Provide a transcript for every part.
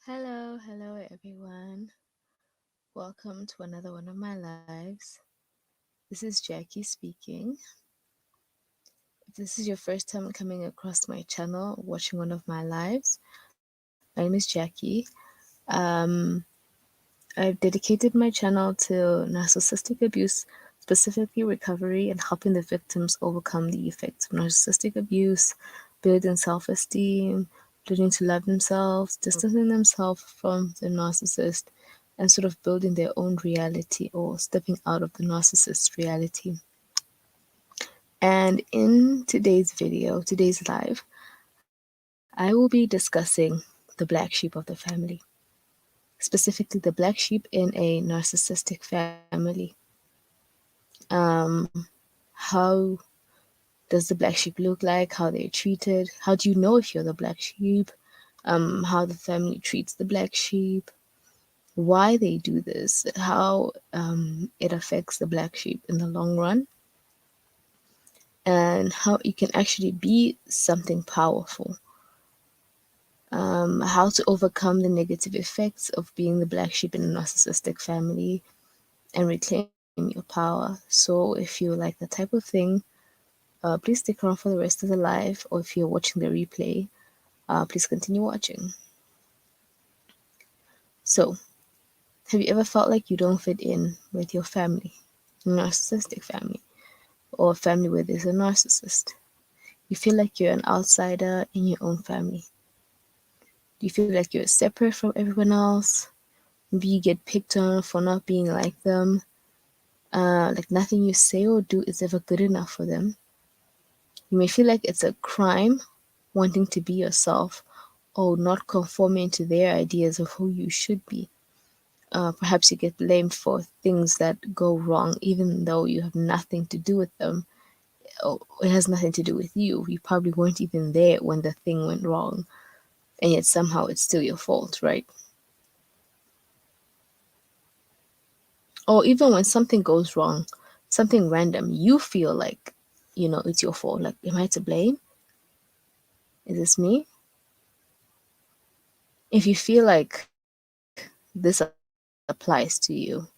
Hello everyone. Welcome to another one of my lives. This is Jackie speaking. If this is your first time coming across my channel, watching one of my lives, my name is Jackie. Um, I've dedicated my channel to narcissistic abuse, specifically recovery and helping the victims overcome the effects of narcissistic abuse, building self esteem, learning to love themselves, distancing themselves from the narcissist, and sort of building their own reality or stepping out of the narcissist's reality. And in today's live, I will be discussing the black sheep of the family, specifically the black sheep in a narcissistic family. How does the black sheep look like? How they're treated? How do you know if you're the black sheep? How the family treats the black sheep? Why they do this? How it affects the black sheep in the long run? And how you can actually be something powerful. How to overcome the negative effects of being the black sheep in a narcissistic family and reclaim your power. So, if you like that type of thing, please stick around for the rest of the live, or if you're watching the replay, please continue watching. So, have you ever felt like you don't fit in with your family, a narcissistic family, or a family where there's a narcissist? You feel like you're an outsider in your own family. Do you feel like you're separate from everyone else? Maybe you get picked on for not being like them. Like nothing you say or do is ever good enough for them. You may feel like it's a crime wanting to be yourself or not conforming to their ideas of who you should be. Perhaps you get blamed for things that go wrong, even though you have nothing to do with them. Or it has nothing to do with you. You probably weren't even there when the thing went wrong, and yet somehow it's still your fault, right? Or even when something goes wrong, something random, you feel like, it's your fault. Like, am I to blame? Is this me? If you feel like this applies to you,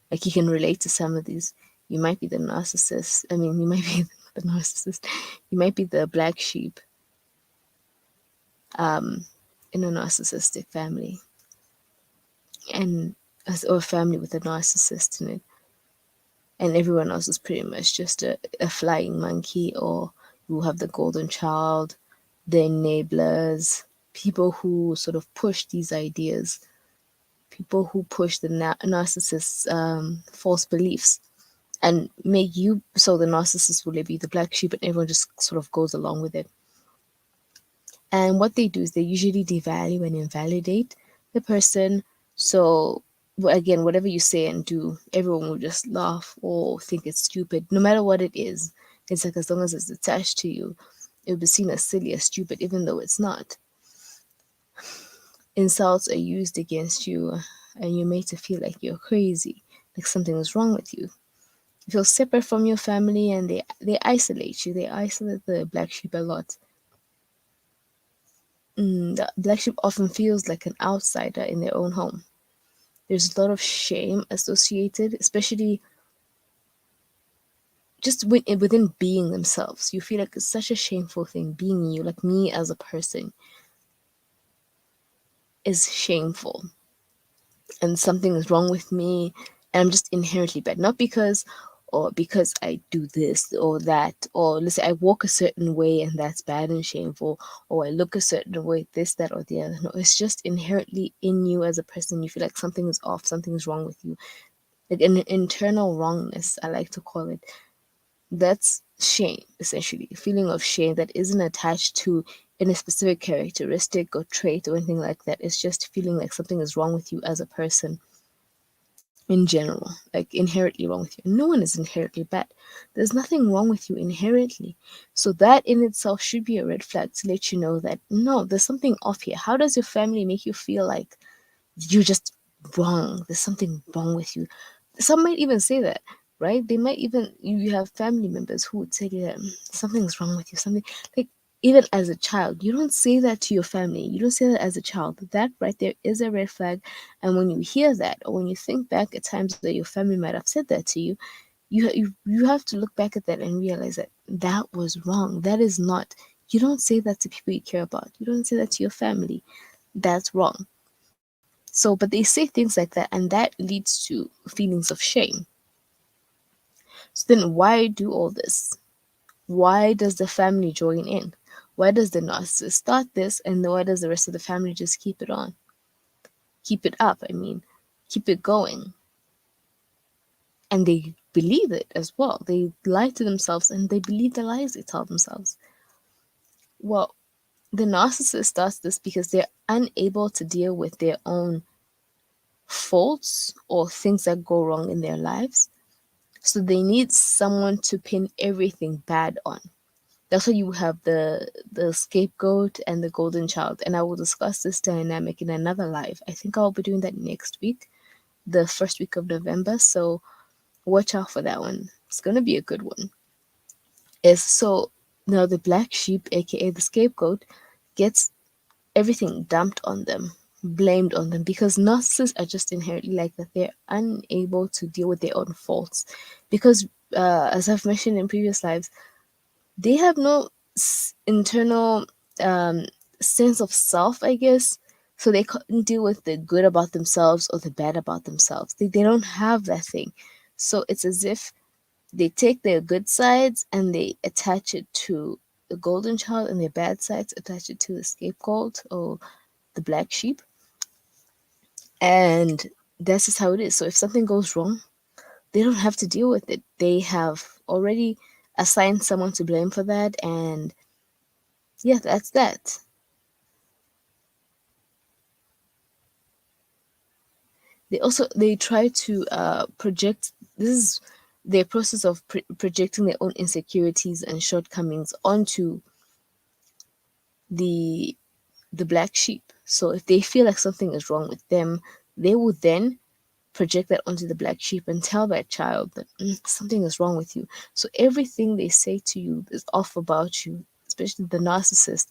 like you can relate to some of these, you might be the narcissist. I mean, you might be the narcissist. You might be the black sheep in a narcissistic family, and or a family with a narcissist in it, and everyone else is pretty much just a flying monkey, or you have the golden child, the enablers, people who sort of push these ideas, people who push the narcissist's false beliefs and make you, so the narcissist will be the black sheep and everyone just sort of goes along with it. And what they do is they usually devalue and invalidate the person. So again, whatever you say and do, everyone will just laugh or think it's stupid, no matter what it is. It's like as long as it's attached to you, it will be seen as silly, as stupid, even though it's not. Insults are used against you, and you're made to feel like you're crazy, like something is wrong with you. You feel separate from your family, and they isolate you. They isolate the black sheep a lot. The black sheep often feels like an outsider in their own home. There's a lot of shame associated, especially just within being themselves. You feel like it's such a shameful thing being you. Like me as a person is shameful, and something is wrong with me, and I'm just inherently bad. Not because I do this or that, or let's say I walk a certain way and that's bad and shameful, or I look a certain way, this, that, or the other. No, it's just inherently in you as a person. You feel like something is off, something is wrong with you. Like an internal wrongness, I like to call it. That's shame, essentially. A feeling of shame that isn't attached to any specific characteristic or trait or anything like that. It's just feeling like something is wrong with you as a person in general, like inherently wrong with you. No one is inherently bad. There's nothing wrong with you inherently. So that in itself should be a red flag to let you know that no, there's something off here. How does your family make you feel like you're just wrong? There's something wrong with you. Some might even say that, right? They might even, you have family members who would say that something's wrong with you. Something like even as a child. You don't say that to your family. You don't say that as a child. That right there is a red flag. And when you hear that, or when you think back at times that your family might have said that to you, you have to look back at that and realize that that was wrong. That is not. You don't say that to people you care about. You don't say that to your family. That's wrong. So, but they say things like that, and that leads to feelings of shame. So then, why do all this? Why does the family join in? Why does the narcissist start this, and why does the rest of the family just keep it on? Keep it up, I mean, keep it going. And they believe it as well. They lie to themselves and they believe the lies they tell themselves. Well, the narcissist does this because they're unable to deal with their own faults or things that go wrong in their lives. So they need someone to pin everything bad on. That's why you have the scapegoat and the golden child. And I will discuss this dynamic in another live. I think I'll be doing that next week, the first week of November. So watch out for that one. It's gonna be a good one. Is so now the black sheep, aka the scapegoat, gets everything dumped on them, blamed on them, because narcissists are just inherently like that. They're unable to deal with their own faults. Because as I've mentioned in previous lives, they have no internal um, sense of self, I guess. So they can't deal with the good about themselves or the bad about themselves. They don't have that thing. So it's as if they take their good sides and they attach it to the golden child, and their bad sides attach it to the scapegoat or the black sheep. And that's just how it is. So if something goes wrong, they don't have to deal with it. They have already assigned someone to blame for that, and yeah, that's that. They try to project. This is their process of projecting their own insecurities and shortcomings onto the the black sheep. So if they feel like something is wrong with them, they will then project that onto the black sheep and tell that child that something is wrong with you. So everything they say to you is off about you, especially the narcissist.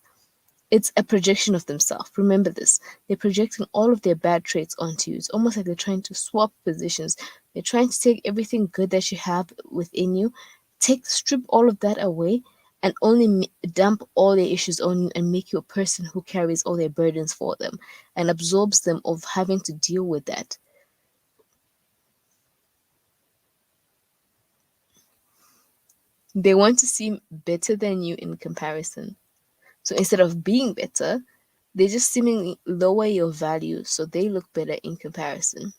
It's a projection of themselves. Remember this. They're projecting all of their bad traits onto you. It's almost like they're trying to swap positions. They're trying to take everything good that you have within you, strip all of that away, and only dump all their issues on you and make you a person who carries all their burdens for them and absorbs them of having to deal with that. They want to seem better than you in comparison. So instead of being better, they just seemingly lower your value so they look better in comparison.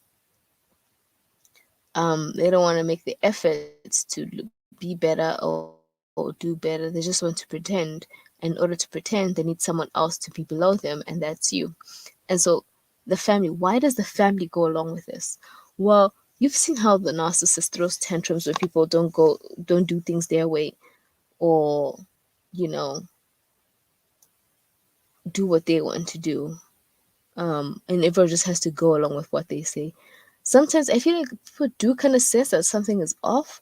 They don't want to make the efforts to be better or do better. They just want to pretend. In order to pretend, they need someone else to be below them, and that's you. And so the family, why does the family go along with this? Well, you've seen how the narcissist throws tantrums when people don't do things their way, or you know do what they want to do, and everyone just has to go along with what they say. Sometimes I feel like people do kind of sense that something is off,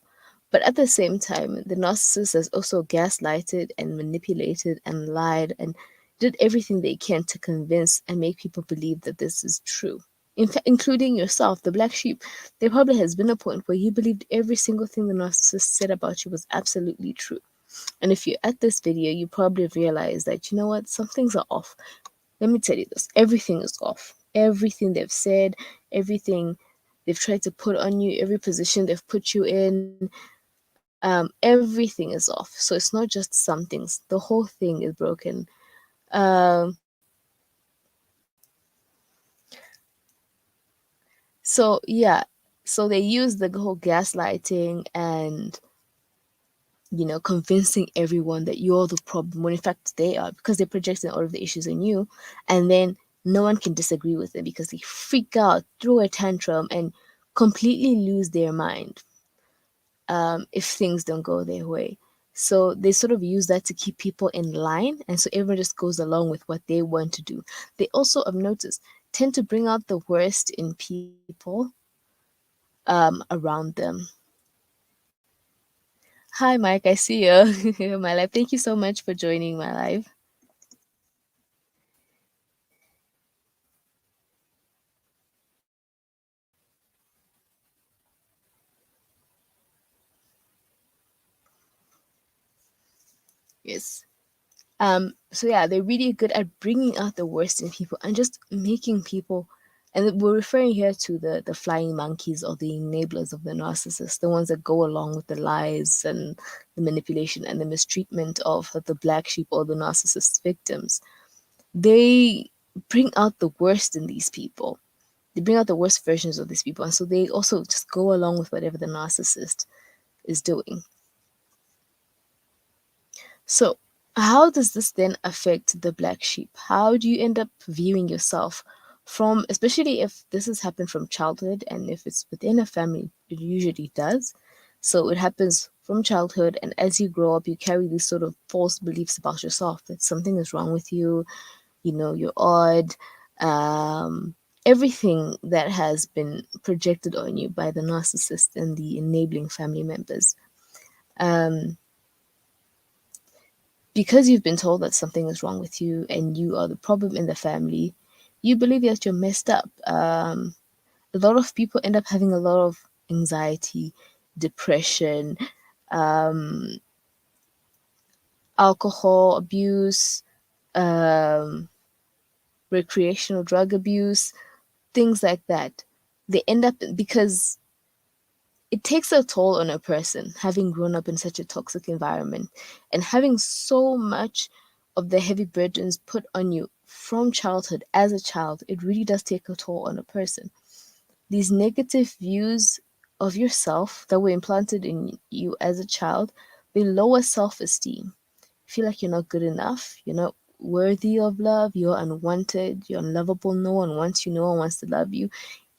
but at the same time, the narcissist has also gaslighted and manipulated and lied and did everything they can to convince and make people believe that this is true. In fact, including yourself, the black sheep, there probably has been a point where you believed every single thing the narcissist said about you was absolutely true. And if you're at this video, you probably realize that, you know what, some things are off. Let me tell you this, everything is off. Everything they've said, everything they've tried to put on you, every position they've put you in, everything is off. So it's not just some things, the whole thing is broken. Um, so yeah, so they use the whole gaslighting and convincing everyone that you're the problem when in fact they are, because they're projecting all of the issues on you, and then no one can disagree with them because they freak out, throw a tantrum, and completely lose their mind if things don't go their way. So they sort of use that to keep people in line, and so everyone just goes along with what they want to do. They also, I've noticed, tend to bring out the worst in people around them. Hi, Mike. I see you. My life. Thank you so much for joining my live. Yes. So yeah, they're really good at bringing out the worst in people and just making people, and we're referring here to the flying monkeys or the enablers of the narcissist, the ones that go along with the lies and the manipulation and the mistreatment of the black sheep or the narcissist victims. They bring out the worst in these people. They bring out the worst versions of these people, and so they also just go along with whatever the narcissist is doing. So, how does this then affect the black sheep? How do you end up viewing yourself from, especially if this has happened from childhood and if it's within a family, it usually does. So, it happens from childhood, and as you grow up, you carry these sort of false beliefs about yourself that something is wrong with you, you're odd, um, everything that has been projected on you by the narcissist and the enabling family members. Um, because you've been told that something is wrong with you and you are the problem in the family, you believe that you're messed up. A lot of people end up having a lot of anxiety, depression, um, alcohol abuse, um, recreational drug abuse, things like that. They end up because it takes a toll on a person having grown up in such a toxic environment and having so much of the heavy burdens put on you from childhood as a child. It really does take a toll on a person. These negative views of yourself that were implanted in you as a child, they lower self-esteem. Feel like you're not good enough, you're not worthy of love, you're unwanted, you're unlovable, no one wants you, no one wants to love you.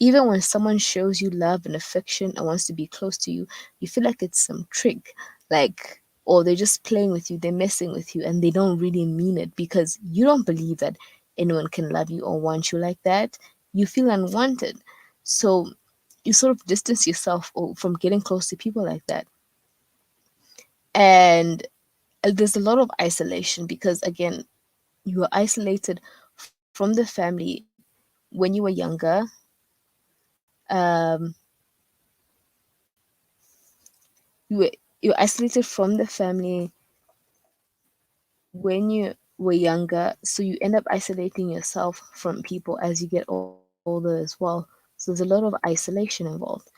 Even when someone shows you love and affection and wants to be close to you, you feel like it's some trick, like, or they're just playing with you, they're messing with you, and they don't really mean it because you don't believe that anyone can love you or want you like that. You feel unwanted. So you sort of distance yourself from getting close to people like that. And there's a lot of isolation because, again, you were isolated from the family when you were younger. Um, you're isolated from the family when you were younger, so you end up isolating yourself from people as you get older as well. So there's a lot of isolation involved.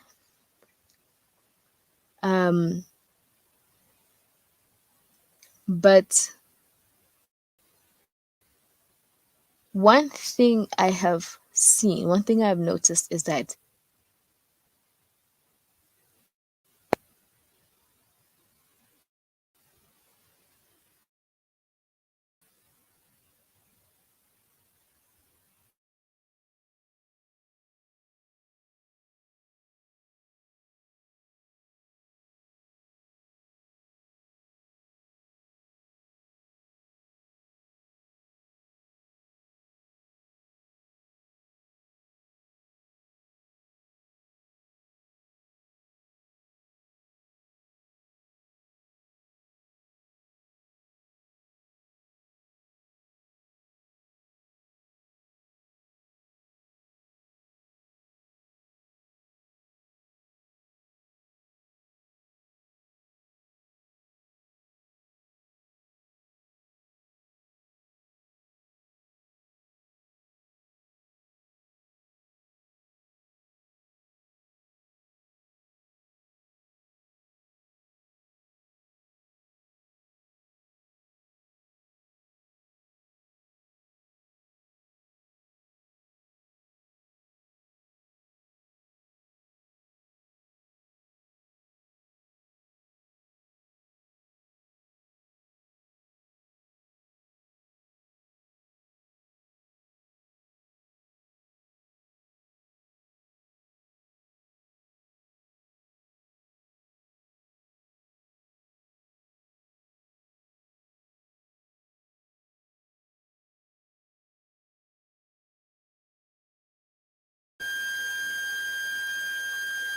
Um, but one thing I have seen, one thing I've noticed is that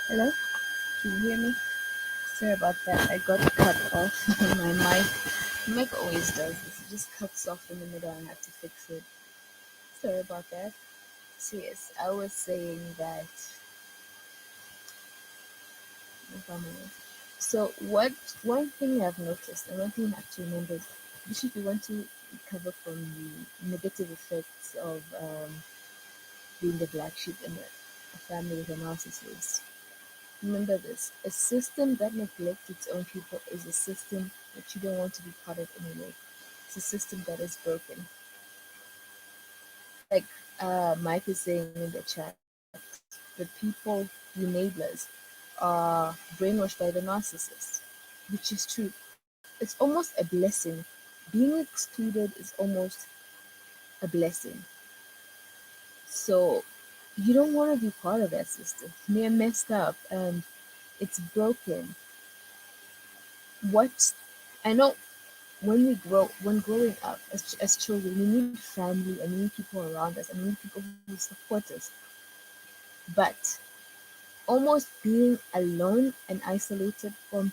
hello, can you hear me? Sorry about that. I got cut off. My mic. My mic always does this. It just cuts off in the middle and I have to fix it. Sorry about that. So yes, I was saying that. If I'm honest. So what one thing I've noticed and one thing you have to remember is, especially if you want to recover from the negative effects of being the black sheep in a family with a narcissist, remember this: a system that neglects its own people is a system that you don't want to be part of anymore. It's a system that is broken. Like Mike is saying in the chat, the people, the enablers, are brainwashed by the narcissist, which is true. It's almost a blessing. Being excluded is almost a blessing. So you don't want to be part of that system. They're messed up and it's broken. What I know, when growing up as children, we need family and we need people around us and we need people who support us. But almost being alone and isolated from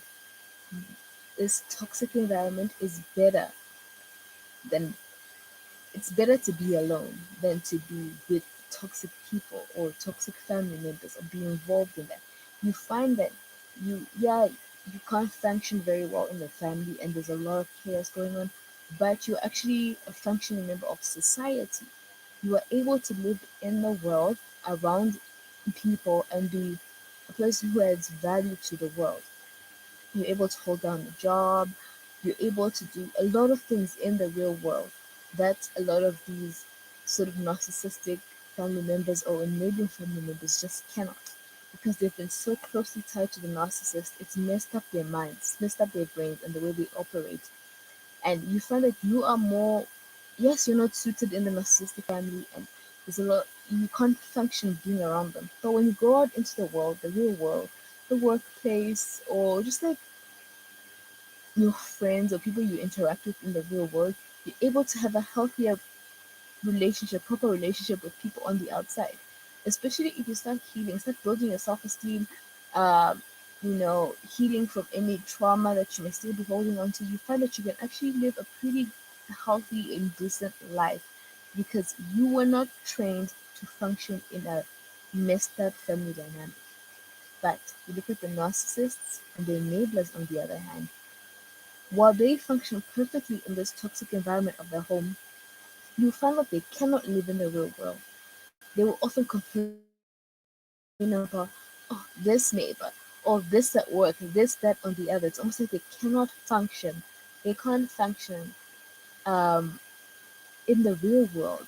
this toxic environment is better than it's better to be alone than to be with toxic people or toxic family members or be involved in that. You find that you can't function very well in the family and there's a lot of chaos going on, but you're actually a functioning member of society. You are able to live in the world around people and be a person who adds value to the world. You're able to hold down a job. You're able to do a lot of things in the real world that a lot of these sort of narcissistic family members or enabling family members just cannot, because they've been so closely tied to the narcissist. It's messed up their minds, messed up their brains and the way they operate. And you find that you are more, yes, you're not suited in the narcissistic family, and there's a lot, you can't function being around them. But when you go out into the world, the real world, the workplace, or just like your friends or people you interact with in the real world, you're able to have a healthier relationship, proper relationship with people on the outside. Especially if you start healing, start building your self esteem, um, healing from any trauma that you may still be holding on to, you find that you can actually live a pretty healthy and decent life because you were not trained to function in a messed up family dynamic. But you look at the narcissists and the enablers on the other hand, while they function perfectly in this toxic environment of their home, you find that they cannot live in the real world. They will often complain about, oh, this neighbor, or this at work, this, that, on the other. It's almost like they cannot function. They can't function um, in the real world,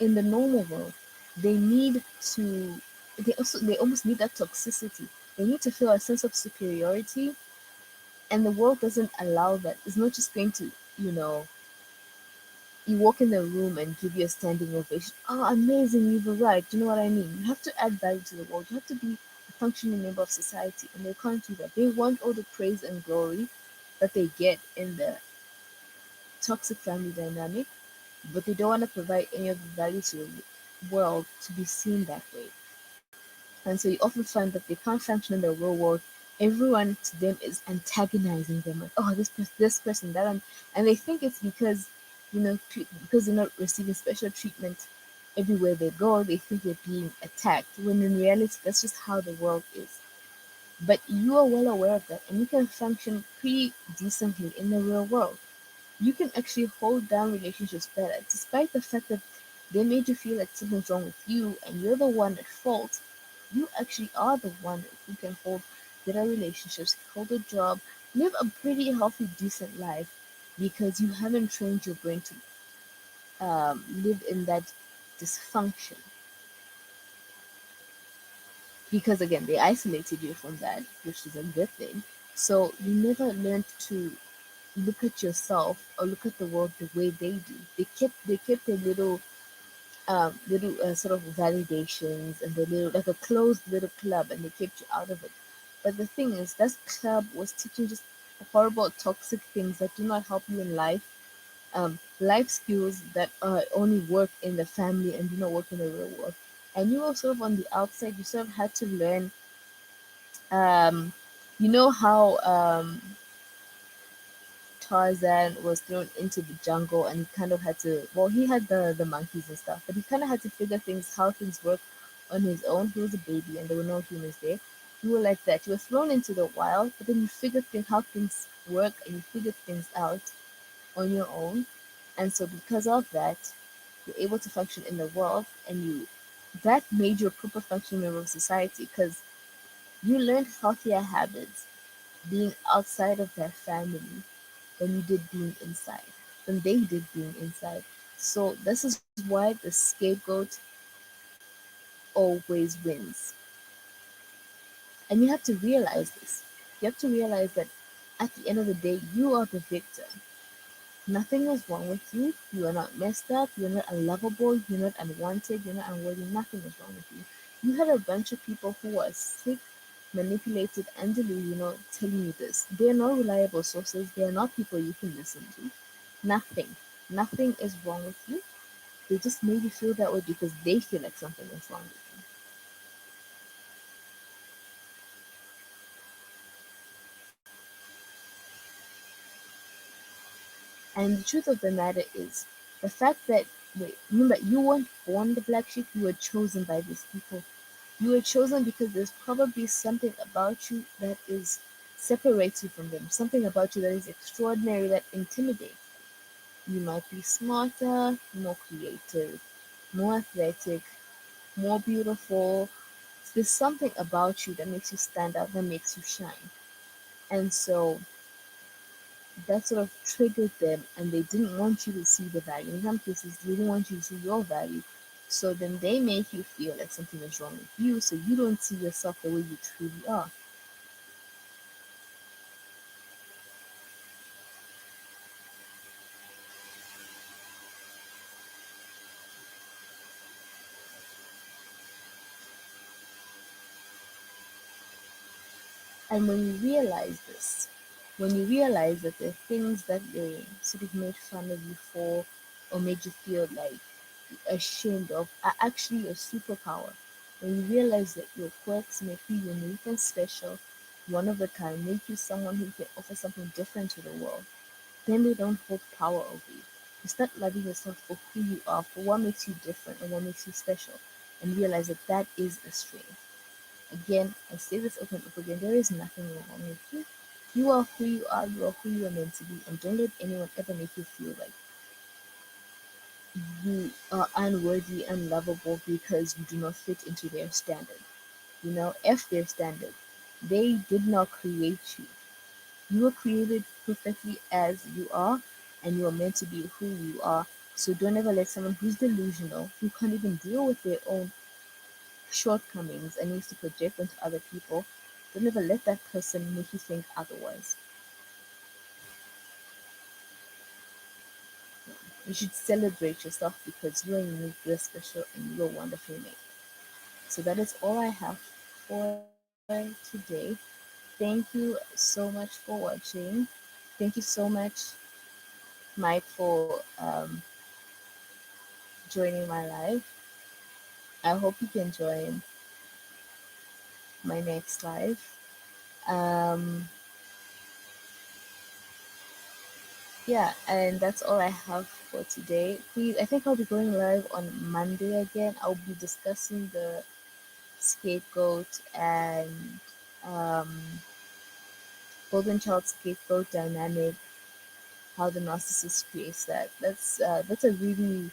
in the normal world. They need to. They almost need that toxicity. They need to feel a sense of superiority, and the world doesn't allow that. It's not just going to, you know, you walk in the room and give you a standing ovation. Oh, amazing, you've arrived. You know what I mean? You have to add value to the world. You have to be a functioning member of society, and they can't do that. They want all the praise and glory that they get in the toxic family dynamic, but they don't want to provide any of the value to the world to be seen that way. And so you often find that they can't function in the real world. Everyone to them is antagonizing them, like, oh, this person, that one, and they think it's because, because they're not receiving special treatment everywhere they go. They think they're being attacked, when in reality, that's just how the world is. But you are well aware of that, and you can function pretty decently in the real world. You can actually hold down relationships better, despite the fact that they made you feel like something's wrong with you and you're the one at fault. You actually are the one who can hold better relationships, hold a job, live a pretty healthy, decent life because you haven't trained your brain to live in that dysfunction. Because again, they isolated you from that, which is a good thing. So you never learned to look at yourself or look at the world the way they do. They kept their little sort of validations and the little, like a closed little club, and they kept you out of it. But the thing is, that club was teaching just horrible, toxic things that do not help you in life. Life skills that only work in the family and do not work in the real world. And you were sort of on the outside. You sort of had to learn. Um, you know how Tarzan was thrown into the jungle and he kind of had to, well, he had the monkeys and stuff, but he kind of had to figure things, how things work on his own. He was a baby and there were no humans there. You were like that. You were thrown into the wild, but then you figured how things work and you figured things out on your own. And so because of that, you're able to function in the world, and you that made you a proper functioning member of society because you learned healthier habits being outside of that family than you did being inside, than they did being inside. So this is why the scapegoat always wins. And you have to realize this. You have to realize that at the end of the day, you are the victim. Nothing is wrong with you. You are not messed up. You're not unlovable. You're not unwanted. You're not unworthy. Nothing is wrong with you. You had a bunch of people who are sick, manipulated, and delusional telling you this. They are not reliable sources. They are not people you can listen to. Nothing. Nothing is wrong with you. They just made you feel that way because they feel like something is wrong with you. And the truth of the matter is, the fact that, wait, remember, you weren't born the black sheep, you were chosen by these people. You were chosen because there's probably something about you that is separates you from them, something about you that is extraordinary, that intimidates. You might be smarter, more creative, more athletic, more beautiful. There's something about you that makes you stand out, that makes you shine. And so that sort of triggered them, and they didn't want you to see the value. In some cases, they didn't want you to see your value. So then they make you feel like something is wrong with you, so you don't see yourself the way you truly are. And when you realize this, when you realize that the things that they sort of made fun of you for or made you feel like ashamed of are actually your superpower. When you realize that your quirks make you unique and special, one of a kind, make you someone who can offer something different to the world, then they don't hold power over you. You start loving yourself for who you are, for what makes you different and what makes you special, and realize that that is a strength. Again, I say this over and over again, there is nothing wrong with you. You are who you are who you are meant to be, and don't let anyone ever make you feel like you are unworthy, unlovable because you do not fit into their standard. You know, F their standard. They did not create you. You were created perfectly as you are, and you are meant to be who you are. So don't ever let someone who's delusional, who can't even deal with their own shortcomings and needs to project onto other people, don't ever let that person make you think otherwise. You should celebrate yourself because you are unique, you're special, and you're wonderfully made. So that is all I have for today. Thank you so much for watching. Thank you so much, Mike, for joining my live. I hope you can join my next live. Um, yeah, and that's all I have for today. Please, I think I'll be going live on Monday again. I'll be discussing the scapegoat and um, golden child scapegoat dynamic, how the narcissist creates that. That's a really,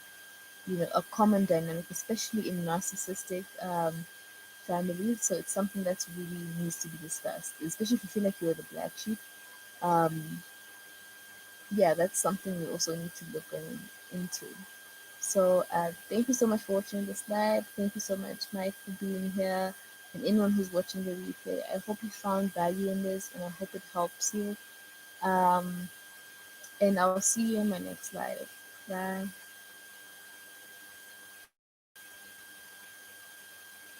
a common dynamic, especially in narcissistic families. So it's something that really needs to be discussed, especially if you feel like you're the black sheep. Um, yeah, that's something we also need to look into. So thank you so much for watching this live. Thank you so much, Mike, for being here, and anyone who's watching the replay. I hope you found value in this, and I hope it helps you. Um, and I'll see you in my next live. Bye.